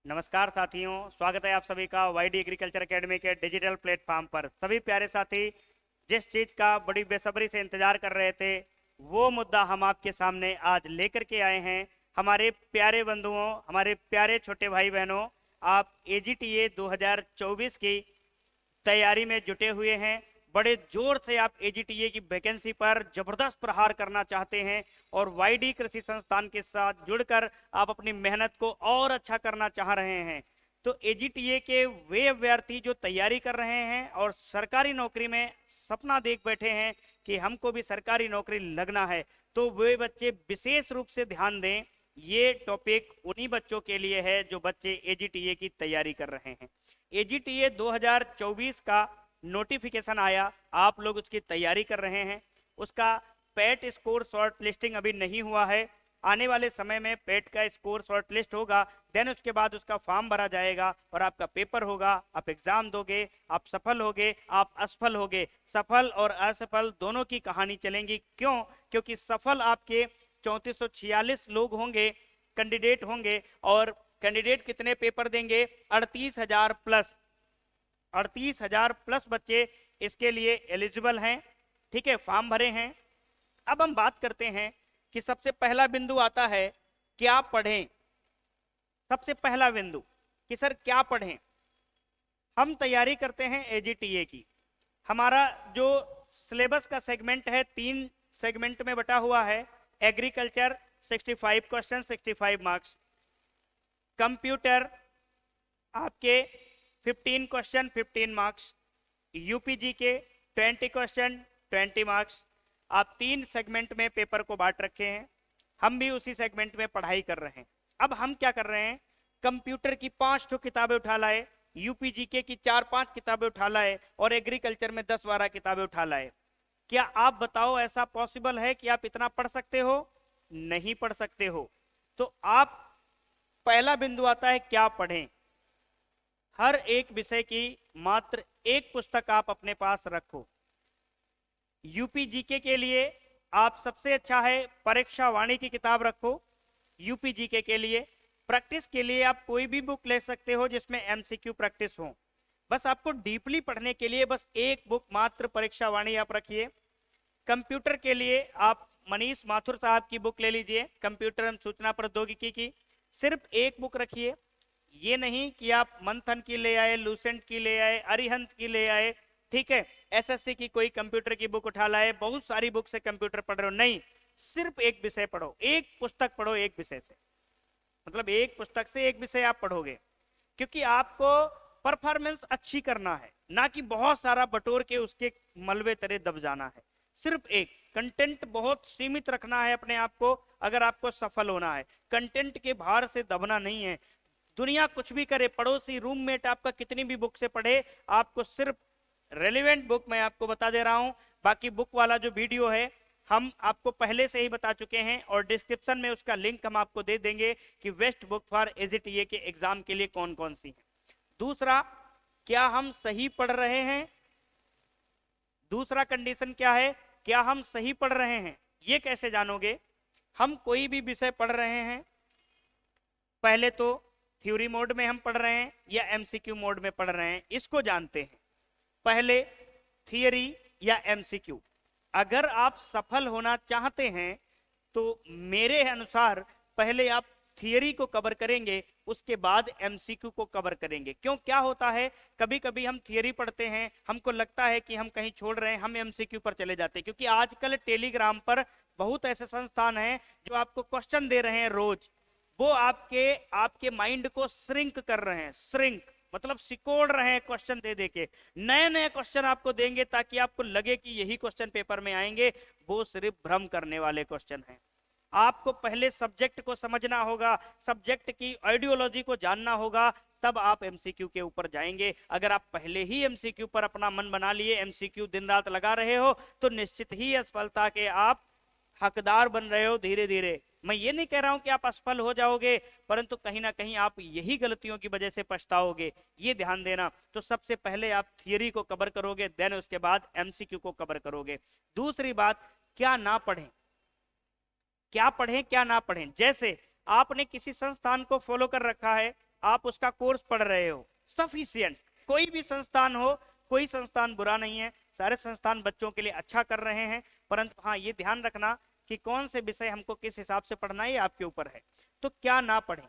नमस्कार साथियों, स्वागत है आप सभी का वाईडी एग्रीकल्चर एकेडमी के डिजिटल प्लेटफॉर्म पर। सभी प्यारे साथी जिस चीज का बड़ी बेसब्री से इंतजार कर रहे थे, वो मुद्दा हम आपके सामने आज लेकर के आए हैं। हमारे प्यारे बंधुओं, हमारे प्यारे छोटे भाई बहनों, आप एजीटीए 2024 की तैयारी में जुटे हुए हैं। बड़े जोर से आप एजीटीए की वैकेंसी पर जबरदस्त प्रहार करना चाहते हैं और वाईडी कृषि संस्थान के साथ जुड़कर आप अपनी मेहनत को और अच्छा करना चाह रहे हैं। तो एजीटीए के वे अभ्यर्थी जो तैयारी कर रहे हैं और सरकारी नौकरी में सपना देख बैठे हैं कि हमको भी सरकारी नौकरी लगना है, तो वे बच्चे विशेष रूप से ध्यान दें। ये टॉपिक उन्हीं बच्चों के लिए है जो बच्चे एजीटीए की तैयारी कर रहे हैं। एजीटीए 2024 का नोटिफिकेशन आया, आप लोग उसकी तैयारी कर रहे हैं। उसका पेट स्कोर शॉर्ट लिस्टिंग अभी नहीं हुआ है। आने वाले समय में पेट का स्कोर शॉर्ट लिस्ट होगा, देन उसके बाद उसका फॉर्म भरा जाएगा और आपका पेपर होगा। आप एग्जाम दोगे, आप सफल होगे, आप असफल होगे। सफल और असफल दोनों की कहानी चलेंगी। क्यों? क्योंकि सफल आपके 3446 लोग होंगे, कैंडिडेट होंगे, और कैंडिडेट कितने पेपर देंगे? 38,000 प्लस। 38,000 प्लस बच्चे इसके लिए एलिजिबल हैं। ठीक है, फॉर्म भरे हैं। अब हम बात करते हैं कि सबसे पहला बिंदु आता है क्या पढ़ें। सबसे पहला बिंदु कि सर क्या पढ़ें। हम तैयारी करते हैं एजीटीए की। हमारा जो सिलेबस का सेगमेंट है 3 सेगमेंट में बटा हुआ है। एग्रीकल्चर 65 क्वेश्चन 65 मार्क्स, कंप्यूटर आपके 15 क्वेश्चन 15 मार्क्स, यूपीजी के 20 क्वेश्चन 20 मार्क्स। आप 3 सेगमेंट में पेपर को बांट रखे हैं। हम भी उसी सेगमेंट में पढ़ाई कर रहे हैं। अब हम क्या कर रहे हैं, कंप्यूटर की 5 ठो किताबें उठा लाए, यूपीजीके की 4-5 किताबें उठा लाए और एग्रीकल्चर में 10-12 किताबें उठा लाए। क्या आप बताओ ऐसा पॉसिबल है कि आप इतना पढ़ सकते हो? नहीं पढ़ सकते हो। तो आप पहला बिंदु आता है क्या पढ़ें। हर एक विषय की मात्र एक पुस्तक आप अपने पास रखो। यूपीजीके के लिए आप सबसे अच्छा है परीक्षा वाणी की किताब रखो। यूपीजीके के लिए प्रैक्टिस के लिए आप कोई भी बुक ले सकते हो जिसमें एमसीक्यू प्रैक्टिस हो। बस आपको डीपली पढ़ने के लिए बस एक बुक मात्र परीक्षा वाणी आप रखिए। कंप्यूटर के लिए आप मनीष माथुर साहब की बुक ले लीजिए, कंप्यूटर एवं सूचना प्रौद्योगिकी की। सिर्फ एक बुक रखिए। ये नहीं कि आप मंथन की ले आए, लूसेंट की ले आए, अरिहंत की ले आए, ठीक है, एसएससी की कोई कंप्यूटर की बुक उठा लाए, बहुत सारी बुक से कंप्यूटर पढ़ रहे हो। नहीं, सिर्फ एक विषय पढ़ो, एक पुस्तक पढ़ो एक विषय से। मतलब एक पुस्तक से एक विषय आप पढ़ोगे, क्योंकि आपको परफॉर्मेंस अच्छी करना है, ना कि बहुत सारा बटोर के उसके मलबे तरे दब जाना है। सिर्फ एक कंटेंट बहुत सीमित रखना है अपने आप को अगर आपको सफल होना है। कंटेंट के भार से दबना नहीं है। दुनिया कुछ भी करे, पड़ोसी रूममेट आपका कितनी भी बुक से पढ़े, आपको सिर्फ रेलिवेंट बुक मैं आपको बता दे रहा हूं। बाकी बुक वाला जो वीडियो है हम आपको पहले से ही बता चुके हैं और डिस्क्रिप्शन में उसका लिंक हम आपको दे देंगे कि बेस्ट बुक फॉर एजीटीए के एग्जाम के लिए कौन कौन सी है। दूसरा, क्या हम सही पढ़ रहे हैं। दूसरा कंडीशन क्या है, क्या हम सही पढ़ रहे हैं। ये कैसे जानोगे? हम कोई भी विषय पढ़ रहे हैं, पहले तो थ्योरी मोड में हम पढ़ रहे हैं या एमसीक्यू मोड में पढ़ रहे हैं, इसको जानते हैं। पहले थियरी या एमसीक्यू। अगर आप सफल होना चाहते हैं तो मेरे अनुसार पहले आप थियरी को कवर करेंगे, उसके बाद एमसीक्यू को कवर करेंगे। क्यों, क्या होता है, कभी कभी हम थियरी पढ़ते हैं, हमको लगता है कि हम कहीं छोड़ रहे हैं, हम एमसीक्यू पर चले जाते हैं। क्योंकि आजकल टेलीग्राम पर बहुत ऐसे संस्थान हैं जो आपको क्वेश्चन दे रहे हैं रोज। वो आपके माइंड को श्रिंक कर रहे हैं। श्रिंक मतलब सिकोड़ रहे हैं क्वेश्चन दे दे के। नए नए क्वेश्चन आपको देंगे ताकि आपको लगे कि यही क्वेश्चन पेपर में आएंगे। वो सिर्फ भ्रम करने वाले क्वेश्चन हैं। आपको पहले सब्जेक्ट को समझना होगा, सब्जेक्ट की आइडियोलॉजी को जानना होगा, तब आप एमसीक्यू के ऊपर जाएंगे। अगर आप पहले ही एमसीक्यू पर अपना मन बना लिए, एमसीक्यू दिन रात लगा रहे हो, तो निश्चित ही असफलता के आप हकदार बन रहे हो धीरे धीरे। मैं ये नहीं कह रहा हूं कि आप असफल हो जाओगे, परंतु कहीं ना कहीं आप यही गलतियों की वजह से पछताओगे, ये ध्यान देना। तो सबसे पहले आप थियरी को कवर करोगे, देन उसके बाद एमसीक्यू को कवर करोगे। दूसरी बात, क्या ना पढ़ें। क्या पढ़ें क्या ना पढ़ें। जैसे आपने किसी संस्थान को फॉलो कर रखा है, आप उसका कोर्स पढ़ रहे हो, सफिशियंट। कोई भी संस्थान हो, कोई संस्थान बुरा नहीं है, सारे संस्थान बच्चों के लिए अच्छा कर रहे हैं, परंतु हाँ ये ध्यान रखना कि कौन से विषय हमको किस हिसाब से पढ़ना है, ये आपके ऊपर है। तो क्या ना पढ़ें,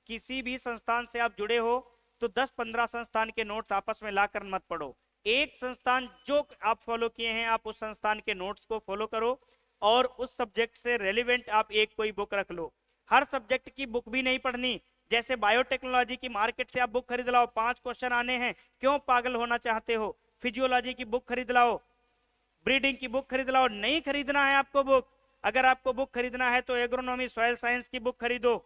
किसी भी संस्थान से आप जुड़े हो तो 10-15 संस्थान के नोट्स आपस में लाकर मत पढ़ो। एक संस्थान जो आप फॉलो किए हैं, आप उस संस्थान के नोट्स को फॉलो करो और उस सब्जेक्ट से रेलिवेंट आप एक कोई बुक रख लो। हर सब्जेक्ट की बुक भी नहीं पढ़नी। जैसे बायोटेक्नोलॉजी की मार्केट से आप बुक खरीद लाओ, 5 क्वेश्चन आने हैं, क्यों पागल होना चाहते हो? फिजियोलॉजी की बुक खरीद लाओ, ब्रीडिंग की बुक खरीद लाओ। नहीं खरीदना है आपको बुक। अगर आपको बुक खरीदना है तो एग्रोनॉमी सॉइल साइंस की बुक खरीदो,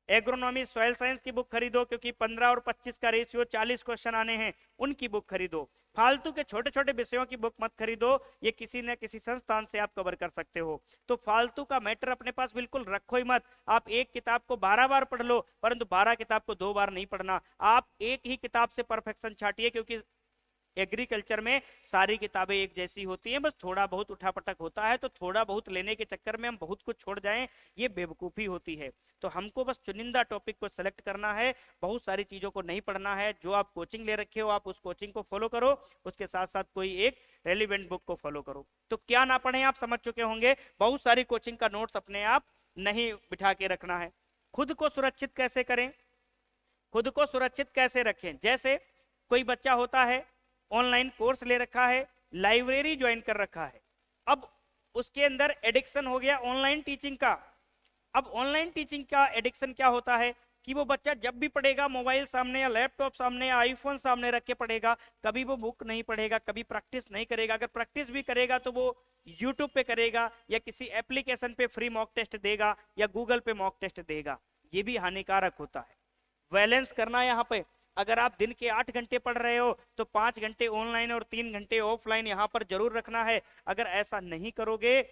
एग्रोनॉमी सॉइल साइंस की बुक खरीदो, क्योंकि 15 और 25 का रेशियो 40 क्वेश्चन आने हैं, उनकी बुक खरीदो। फालतू के छोटे छोटे विषयों की बुक मत खरीदो, ये किसी न किसी संस्थान से आप कवर कर सकते हो। तो फालतू का मैटर अपने पास बिल्कुल रखो ही मत। आप एक किताब को 12 बार पढ़ लो, परंतु 12 किताब को 2 बार नहीं पढ़ना। आप एक ही किताब से परफेक्शन छाटिए, क्योंकि एग्रीकल्चर में सारी किताबें एक जैसी होती हैं, बस थोड़ा बहुत उठापटक होता है, तो थोड़ा बहुत लेने के चक्कर में हम बहुत कुछ छोड़ जाएं, ये बेवकूफ़ी होती है। तो हमको बस चुनिंदा टॉपिक को सेलेक्ट करना है, बहुत सारी चीज़ों को नहीं पढ़ना है। जो आप कोचिंग ले रखे हो, आप उस कोचिंग को फॉलो करो, उसके साथ साथ कोई एक रेलिवेंट बुक को फॉलो करो। तो क्या ना पढ़ें, आप समझ चुके होंगे। बहुत सारी कोचिंग का नोट्स अपने आप नहीं बिठा के रखना है। खुद को सुरक्षित कैसे करें, खुद को सुरक्षित कैसे रखें? जैसे कोई बच्चा होता है, ऑनलाइन कोर्स ले रखा है, लाइब्रेरी ज्वाइन कर रखा है, अब उसके अंदर एडिक्शन हो गया ऑनलाइन टीचिंग का। अब ऑनलाइन टीचिंग का एडिक्शन क्या होता है कि वो बच्चा जब भी पढ़ेगा मोबाइल सामने या लैपटॉप सामने या आईफोन सामने रख के पढ़ेगा, कभी वो बुक नहीं पढ़ेगा, कभी प्रैक्टिस नहीं करेगा। अगर प्रैक्टिस भी करेगा तो वो यूट्यूब पे करेगा या किसी एप्लीकेशन पे फ्री मॉक टेस्ट देगा या गूगल पे मॉक टेस्ट देगा। ये भी हानिकारक होता है। बैलेंस करना यहाँ पे, अगर आप दिन के 8 घंटे पढ़ रहे हो तो 5 घंटे ऑनलाइन और 3 घंटे ऑफलाइन यहाँ पर जरूर रखना है। अगर ऐसा नहीं करोगे,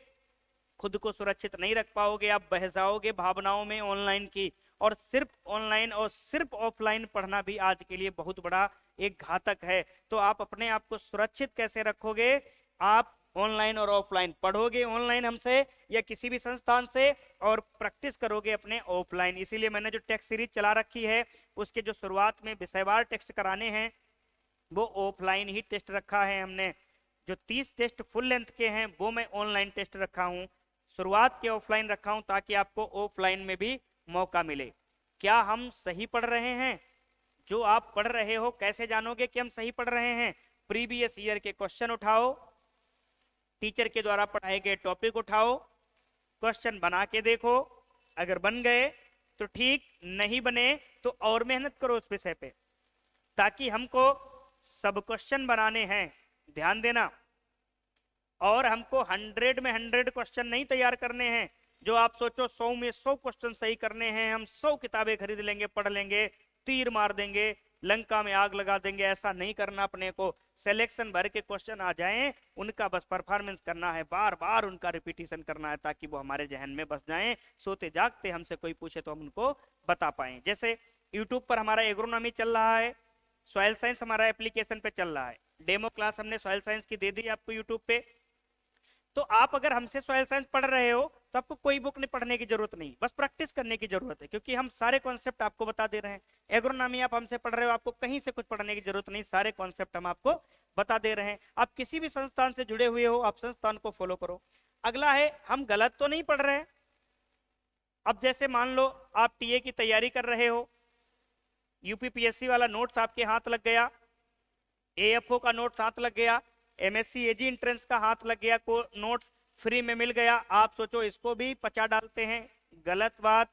खुद को सुरक्षित नहीं रख पाओगे, आप बह जाओगे भावनाओं में ऑनलाइन की। और सिर्फ ऑनलाइन और सिर्फ ऑफलाइन पढ़ना भी आज के लिए बहुत बड़ा एक घातक है। तो आप अपने आप को सुरक्षित कैसे रखोगे? आप ऑनलाइन और ऑफलाइन पढ़ोगे, ऑनलाइन हमसे या किसी भी संस्थान से, और प्रैक्टिस करोगे अपने ऑफलाइन। इसीलिए मैंने जो टेक्स्ट सीरीज चला रखी है, उसके जो शुरुआत में विषयवार टेस्ट कराने हैं वो ऑफलाइन ही टेस्ट रखा है हमने। जो 30 टेस्ट फुल लेंथ के हैं वो मैं ऑनलाइन टेस्ट रखा हूं, शुरुआत के ऑफलाइन रखा हूं, ताकि आपको ऑफलाइन में भी मौका मिले। क्या हम सही पढ़ रहे हैं? जो आप पढ़ रहे हो कैसे जानोगे कि हम सही पढ़ रहे हैं? प्रीवियस ईयर के क्वेश्चन उठाओ, टीचर के द्वारा पढ़ाए गए टॉपिक उठाओ, क्वेश्चन बना के देखो, अगर बन गए तो ठीक, नहीं बने तो और मेहनत करो उस विषय पे, ताकि हमको सब क्वेश्चन बनाने हैं। ध्यान देना, और हमको 100 में 100 क्वेश्चन नहीं तैयार करने हैं। जो आप सोचो 100 में 100 क्वेश्चन सही करने हैं, हम 100 किताबें खरीद लेंगे, पढ़ लेंगे, तीर मार देंगे, लंका में आग लगा देंगे, ऐसा नहीं करना। अपने को सिलेक्शन भर के क्वेश्चन आ जाएं, उनका बस परफॉर्मेंस करना है, बार बार उनका रिपीटिशन करना है, ताकि वो हमारे जहन में बस जाएं। सोते जागते हमसे कोई पूछे तो हम उनको बता पाए। जैसे यूट्यूब पर हमारा एग्रोनॉमी चल रहा है, सॉइल साइंस हमारा एप्लीकेशन पे चल रहा है, डेमो क्लास हमने सॉइल साइंस की दे दी आपको यूट्यूब पे। तो आप अगर हमसे सॉइल साइंस पढ़ रहे हो तो आपको कोई बुक नहीं पढ़ने की जरूरत नहीं, बस प्रैक्टिस करने की जरूरत है, क्योंकि हम सारे कॉन्सेप्ट आपको बता दे रहे हैं। एग्रोनॉमी आप हमसे पढ़ रहे हो, आपको कहीं से कुछ पढ़ने की जरूरत नहीं, सारे कॉन्सेप्ट हम आपको बता दे रहे हैं। आप किसी भी संस्थान से जुड़े हुए हो, आप संस्थान को फॉलो करो। अगला है, हम गलत तो नहीं पढ़ रहे। अब जैसे मान लो आप टीए की तैयारी कर रहे हो, यूपीपीएससी वाला नोट्स आपके हाथ लग गया, एएफओ का नोट्स हाथ लग गया, एमएससी एजी एंट्रेंस का हाथ लग गया, को नोट्स फ्री में मिल गया, आप सोचो इसको भी पचा डालते हैं। गलत बात।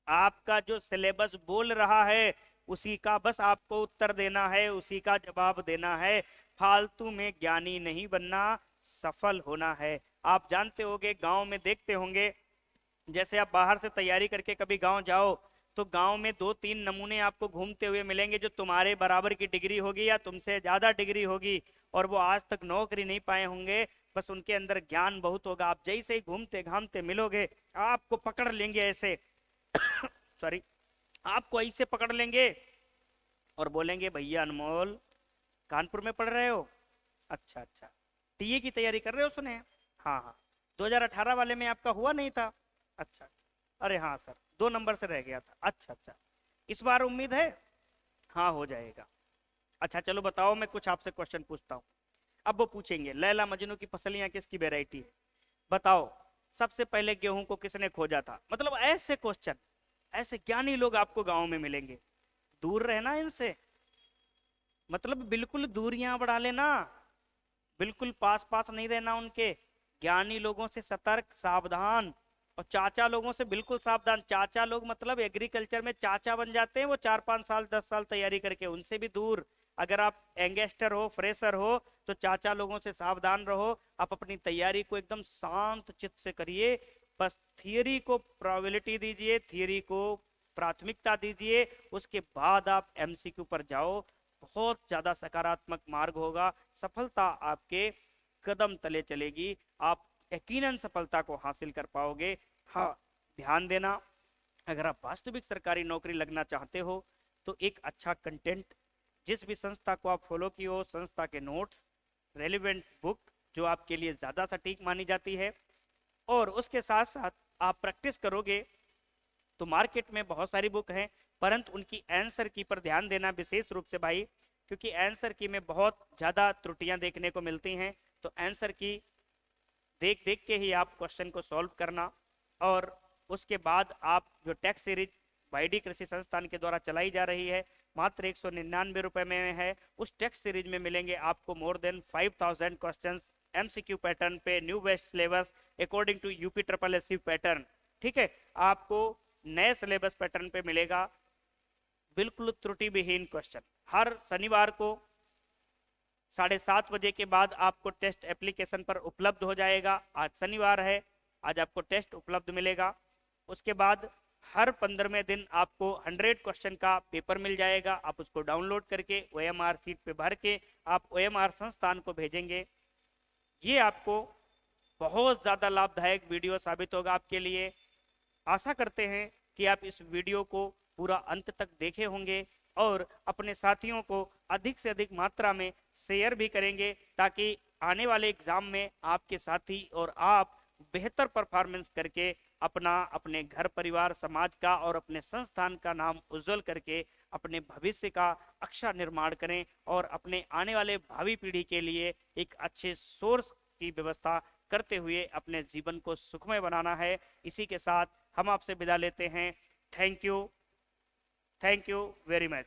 आपका जो सिलेबस बोल रहा है उसी का बस आपको उत्तर देना है, उसी का जवाब देना है। फालतू में ज्ञानी नहीं बनना, सफल होना है। आप जानते होंगे, गांव में देखते होंगे, जैसे आप बाहर से तैयारी करके कभी गांव जाओ तो गांव में 2-3 नमूने आपको घूमते हुए मिलेंगे जो तुम्हारे बराबर की डिग्री होगी या तुमसे ज्यादा डिग्री होगी, और वो आज तक नौकरी नहीं पाए होंगे, बस उनके अंदर ज्ञान बहुत होगा। आप जैसे ही घूमते घामते मिलोगे, आपको पकड़ लेंगे ऐसे सॉरी, आपको ऐसे पकड़ लेंगे और बोलेंगे, भैया अनमोल कानपुर में पढ़ रहे हो? अच्छा अच्छा, टीए की तैयारी कर रहे हो सुने? हाँ हाँ, 2018 वाले में आपका हुआ नहीं था? अच्छा, अरे हाँ सर, 2 नंबर से रह गया था। अच्छा अच्छा, इस बार उम्मीद है? हाँ हो जाएगा। अच्छा चलो बताओ, मैं कुछ आपसे क्वेश्चन पूछता हूँ। अब वो पूछेंगे लैला मजनू की पसलियां किसकी वेराइटी है? बताओ सबसे पहले गेहूं को किसने खोजा था? मतलब ऐसे क्वेश्चन, ऐसे ज्ञानी लोग आपको गांव में मिलेंगे। दूर रहना इनसे, मतलब बिल्कुल दूरियां बढ़ा लेना, बिल्कुल पास पास नहीं रहना उनके। ज्ञानी लोगों से सतर्क सावधान, और चाचा लोगों से बिल्कुल सावधान। चाचा लोग मतलब एग्रीकल्चर में चाचा बन जाते हैं, वो 4 5 साल 10 साल तैयारी करके, उनसे भी दूर। अगर आप यंगस्टर हो, फ्रेशर हो, तो चाचा लोगों से सावधान रहो। आप अपनी तैयारी को एकदम शांत चित्त से करिए। बस थियरी को प्रोबेबिलिटी दीजिए, थियरी को प्राथमिकता दीजिए, उसके बाद आप एमसीक्यू पर जाओ। बहुत ज्यादा सकारात्मक मार्ग होगा, सफलता आपके कदम तले चलेगी, आप यकीनन सफलता को हासिल कर पाओगे। हाँ, ध्यान देना, अगर आप वास्तविक सरकारी नौकरी लगना चाहते हो तो एक अच्छा कंटेंट, जिस भी संस्था को आप फॉलो की हो, संस्था के नोट्स, रेलिवेंट बुक जो आपके लिए ज़्यादा सटीक मानी जाती है, और उसके साथ साथ आप प्रैक्टिस करोगे तो मार्केट में बहुत सारी बुक हैं, परंतु उनकी आंसर की पर ध्यान देना विशेष रूप से भाई, क्योंकि आंसर की में बहुत ज़्यादा त्रुटियां देखने को मिलती हैं। तो आंसर की देख देख के ही आप क्वेश्चन को सॉल्व करना। और उसके बाद आप जो टेक्स्ट सीरीज वाईडी कृषि संस्थान के द्वारा चलाई जा रही है, मात्र 199 रुपए में है। उस टेक्स्ट सीरीज में मिलेंगे आपको more than 5000 questions MCQ pattern पे, new best syllabus according to UP triple S pattern. ठीक है, आपको नए सिलेबस पैटर्न पे मिलेगा, बिल्कुल त्रुटि विहीन क्वेश्चन। हर शनिवार को 7:30 बजे के बाद आपको टेस्ट एप्लीकेशन पर उपलब्ध हो जाएगा। आज शनिवार है, आज आपको टेस्ट उपलब्ध मिलेगा। उसके बाद हर 15वें दिन आपको 100 क्वेश्चन का पेपर मिल जाएगा। आप उसको डाउनलोड करके OMR सीट पे भर के आप OMR संस्थान को भेजेंगे। ये आपको बहुत ज़्यादा लाभदायक वीडियो साबित होगा आपके लिए। आशा करते हैं कि आप इस वीडियो को पूरा अंत तक देखे होंगे और अपने साथियों को अधिक से अधिक मात्रा में शेयर भी करेंगे, ताकि आने वाले एग्जाम में आपके साथी और आप बेहतर परफॉर्मेंस करके अपना, अपने घर परिवार समाज का और अपने संस्थान का नाम उज्जवल करके अपने भविष्य का अक्षर निर्माण करें और अपने आने वाले भावी पीढ़ी के लिए एक अच्छे सोर्स की व्यवस्था करते हुए अपने जीवन को सुखमय बनाना है। इसी के साथ हम आपसे विदा लेते हैं। Thank you very much.